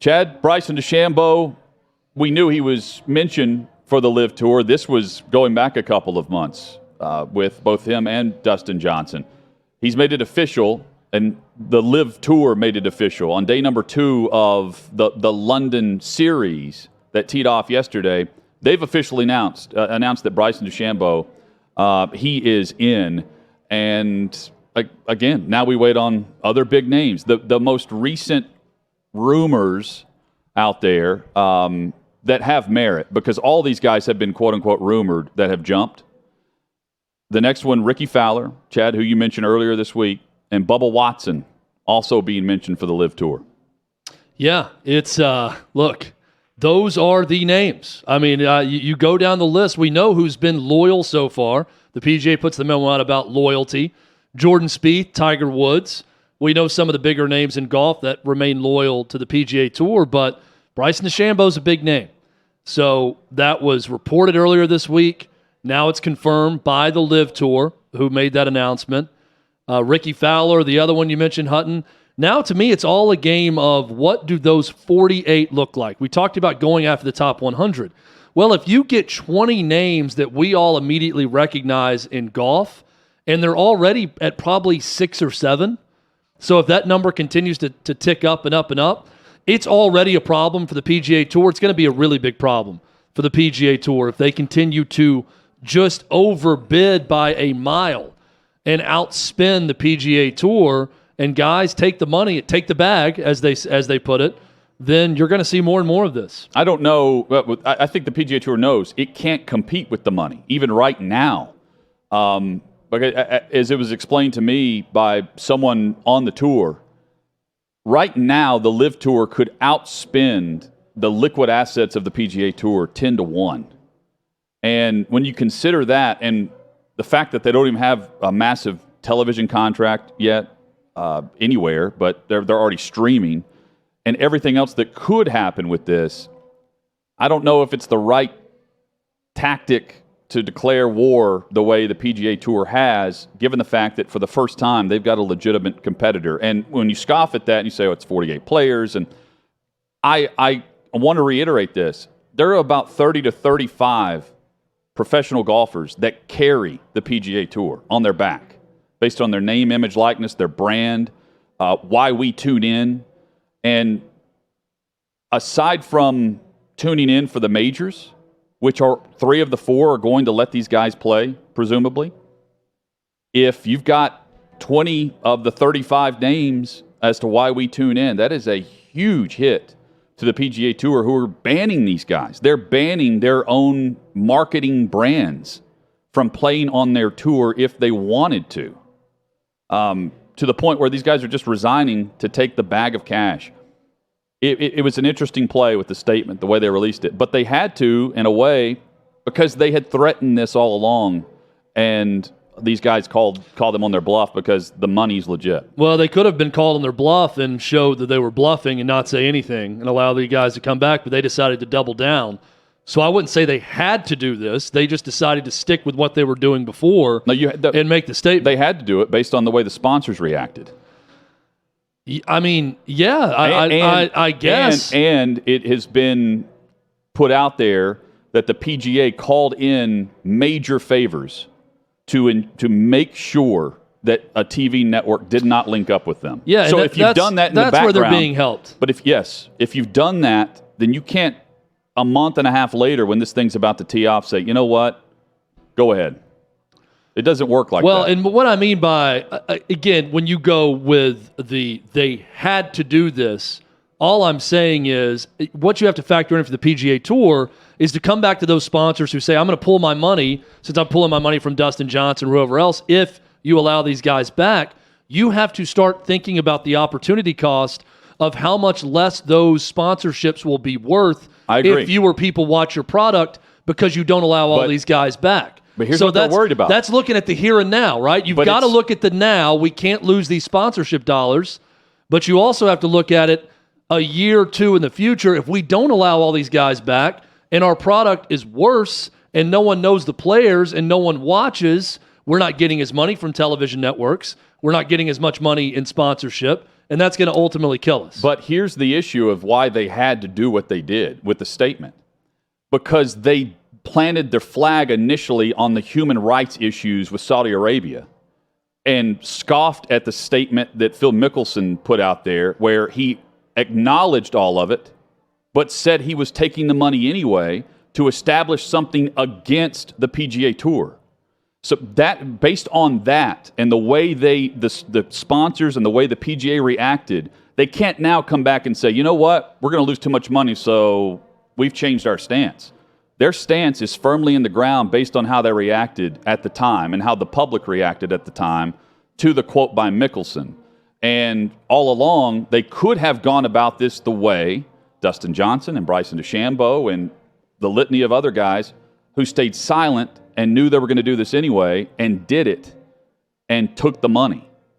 Chad, Bryson DeChambeau, we knew he was mentioned for the LIV Tour. This was going back a couple of months with both him and Dustin Johnson. He's made it official, and the LIV Tour made it official. On day number 2 of the London series that teed off yesterday, they've officially announced that Bryson DeChambeau, he is in. And again, now we wait on other big names. The most recent rumors out there that have merit, because all these guys have been quote-unquote rumored that have jumped. The next one, Ricky Fowler, Chad, who you mentioned earlier this week, and Bubba Watson also being mentioned for the LIV Tour. Yeah, it's, look, those are the names. I mean, you go down the list. We know who's been loyal so far. The PGA puts the memo out about loyalty. Jordan Spieth, Tiger Woods. We know some of the bigger names in golf that remain loyal to the PGA Tour, but Bryson DeChambeau is a big name. So that was reported earlier this week. Now it's confirmed by the LIV Tour, who made that announcement. Ricky Fowler, the other one you mentioned, Hutton. Now, to me, it's all a game of what do those 48 look like? We talked about going after the top 100. Well, if you get 20 names that we all immediately recognize in golf, and they're already at probably 6 or 7, so if that number continues to tick up and up and up, it's already a problem for the PGA Tour. It's going to be a really big problem for the PGA Tour if they continue to just overbid by a mile and outspend the PGA Tour, and guys take the money, take the bag, as they put it, then you're going to see more and more of this. I don't know. I think the PGA Tour knows it can't compete with the money, even right now. As it was explained to me by someone on the tour, right now the LIV Tour could outspend the liquid assets of the PGA Tour 10-1. And when you consider that, and the fact that they don't even have a massive television contract yet anywhere, but they're already streaming, and everything else that could happen with this, I don't know if it's the right tactic to declare war the way the PGA Tour has, given the fact that for the first time they've got a legitimate competitor. And when you scoff at that and you say, oh, it's 48 players, and I want to reiterate this. There are about 30 to 35 professional golfers that carry the PGA Tour on their back based on their name, image, likeness, their brand, why we tune in. And aside from tuning in for the majors, which are 3 of the 4 are going to let these guys play, presumably, if you've got 20 of the 35 names as to why we tune in, that is a huge hit to the PGA Tour, who are banning these guys. They're banning their own marketing brands from playing on their tour if they wanted to the point where these guys are just resigning to take the bag of cash. It was an interesting play with the statement, the way they released it. But they had to, in a way, because they had threatened this all along, and these guys called them on their bluff because the money's legit. Well, they could have been called on their bluff and showed that they were bluffing and not say anything and allow the guys to come back, but they decided to double down. So I wouldn't say they had to do this. They just decided to stick with what they were doing before and make the statement. They had to do it based on the way the sponsors reacted. I mean, yeah, I guess. And it has been put out there that the PGA called in major favors to make sure that a TV network did not link up with them. Yeah, so if you've done that in the background, that's where they're being helped. But if you've done that, then you can't a month and a half later when this thing's about to tee off say, you know what, go ahead. It doesn't work like that. Well, and what I mean by, again, when you go with they had to do this, all I'm saying is what you have to factor in for the PGA Tour is to come back to those sponsors who say, I'm going to pull my money, since I'm pulling my money from Dustin Johnson or whoever else, if you allow these guys back, you have to start thinking about the opportunity cost of how much less those sponsorships will be worth if fewer people watch your product because you don't allow all these guys back. But here's what they're worried about. That's looking at the here and now, right? You've got to look at the now. We can't lose these sponsorship dollars, but you also have to look at it a year or two in the future. If we don't allow all these guys back and our product is worse and no one knows the players and no one watches, we're not getting as money from television networks. We're not getting as much money in sponsorship. and that's going to ultimately kill us. But here's the issue of why they had to do what they did with the statement. Because they planted their flag initially on the human rights issues with Saudi Arabia and scoffed at the statement that Phil Mickelson put out there where he acknowledged all of it, but said he was taking the money anyway to establish something against the PGA Tour. So that, based on that and the way the sponsors and the way the PGA reacted, they can't now come back and say, you know what, we're going to lose too much money, so we've changed our stance. Their stance is firmly in the ground based on how they reacted at the time and how the public reacted at the time to the quote by Mickelson. And all along, they could have gone about this the way Dustin Johnson and Bryson DeChambeau and the litany of other guys who stayed silent and knew they were going to do this anyway and did it and took the money.